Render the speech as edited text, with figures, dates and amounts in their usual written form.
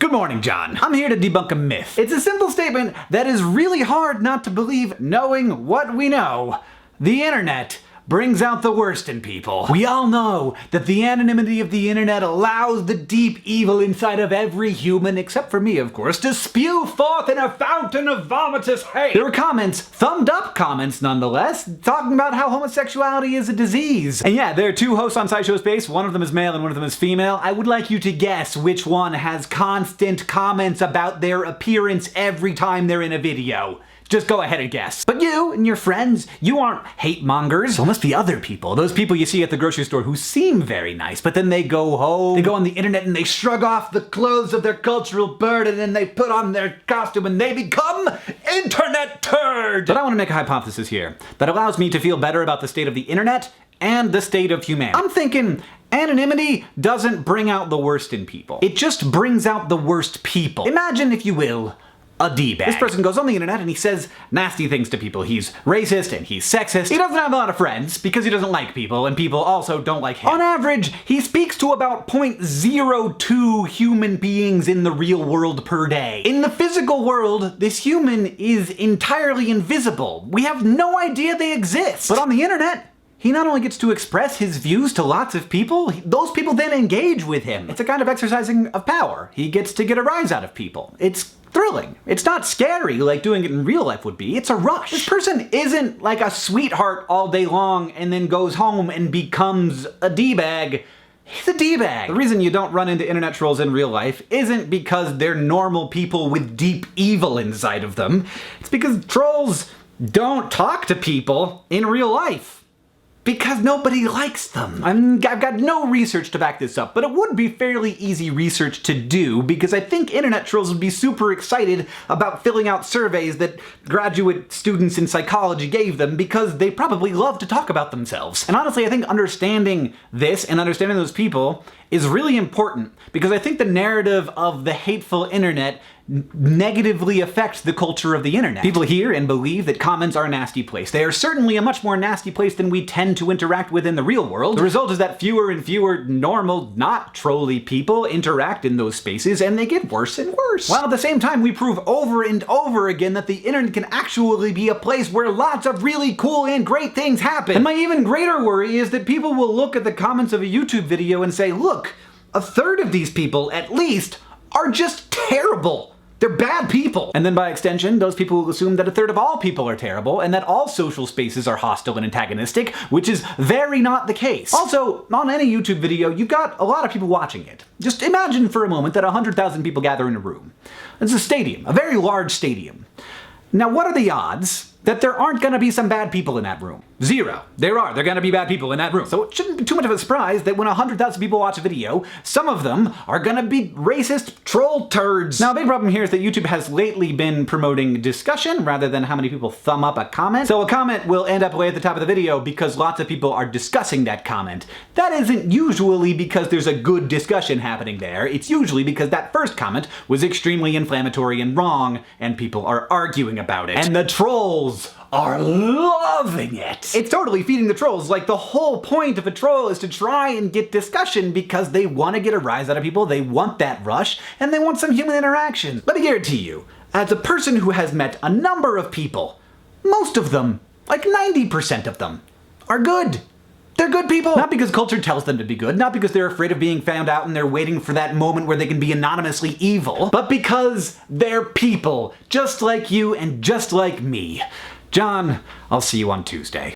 Good morning, John. I'm here to debunk a myth. It's a simple statement that is really hard not to believe knowing what we know. The internet brings out the worst in people. We all know that the anonymity of the internet allows the deep evil inside of every human, except for me, of course, to spew forth in a fountain of vomitous hate. There were comments, thumbed up comments nonetheless, talking about how homosexuality is a disease. And yeah, there are two hosts on SciShow Space. One of them is male and one of them is female. I would like you to guess which one has constant comments about their appearance every time they're in a video. Just go ahead and guess. But you and your friends, you aren't hate mongers. So it must be other people. Those people you see at the grocery store who seem very nice, but then they go home, they go on the internet and they shrug off the clothes of their cultural burden and they put on their costume and they become internet turds. But I want to make a hypothesis here that allows me to feel better about the state of the internet and the state of humanity. I'm thinking anonymity doesn't bring out the worst in people. It just brings out the worst people. Imagine, if you will, a D-bag. This person goes on the internet and he says nasty things to people. He's racist and he's sexist. He doesn't have a lot of friends because he doesn't like people, and people also don't like him. On average, he speaks to about 0.02 human beings in the real world per day. In the physical world, this human is entirely invisible. We have no idea they exist. But on the internet, he not only gets to express his views to lots of people, those people then engage with him. It's a kind of exercising of power. He gets to get a rise out of people. It's thrilling. It's not scary like doing it in real life would be. It's a rush. This person isn't like a sweetheart all day long and then goes home and becomes a D-bag. He's a D-bag. The reason you don't run into internet trolls in real life isn't because they're normal people with deep evil inside of them. It's because trolls don't talk to people in real life. Because nobody likes them. I've got no research to back this up, but it would be fairly easy research to do because I think internet trolls would be super excited about filling out surveys that graduate students in psychology gave them because they probably love to talk about themselves. And honestly, I think understanding this and understanding those people is really important because I think the narrative of the hateful internet negatively affects the culture of the internet. People hear and believe that comments are a nasty place. They are certainly a much more nasty place than we tend to interact with in the real world. The result is that fewer and fewer normal, not trolly people interact in those spaces, and they get worse and worse. While at the same time, we prove over and over again that the internet can actually be a place where lots of really cool and great things happen. And my even greater worry is that people will look at the comments of a YouTube video and say, look, a third of these people, at least, are just terrible. They're bad people. And then by extension, those people will assume that a third of all people are terrible and that all social spaces are hostile and antagonistic, which is very not the case. Also, on any YouTube video, you've got a lot of people watching it. Just imagine for a moment that 100,000 people gather in a room. It's a stadium, a very large stadium. Now, what are the odds that there aren't gonna be some bad people in that room? Zero. They're gonna be bad people in that room. So it shouldn't be too much of a surprise that when 100,000 people watch a video, some of them are gonna be racist troll turds. Now, a big problem here is that YouTube has lately been promoting discussion rather than how many people thumb up a comment. So a comment will end up way at the top of the video because lots of people are discussing that comment. That isn't usually because there's a good discussion happening there. It's usually because that first comment was extremely inflammatory and wrong, and people are arguing about it. And the trolls are loving it. It's totally feeding the trolls. Like, the whole point of a troll is to try and get discussion because they want to get a rise out of people, they want that rush, and they want some human interaction. Let me guarantee you, as a person who has met a number of people, most of them, like 90% of them, are good. They're good people. Not because culture tells them to be good, not because they're afraid of being found out and they're waiting for that moment where they can be anonymously evil, but because they're people, just like you and just like me. John, I'll see you on Tuesday.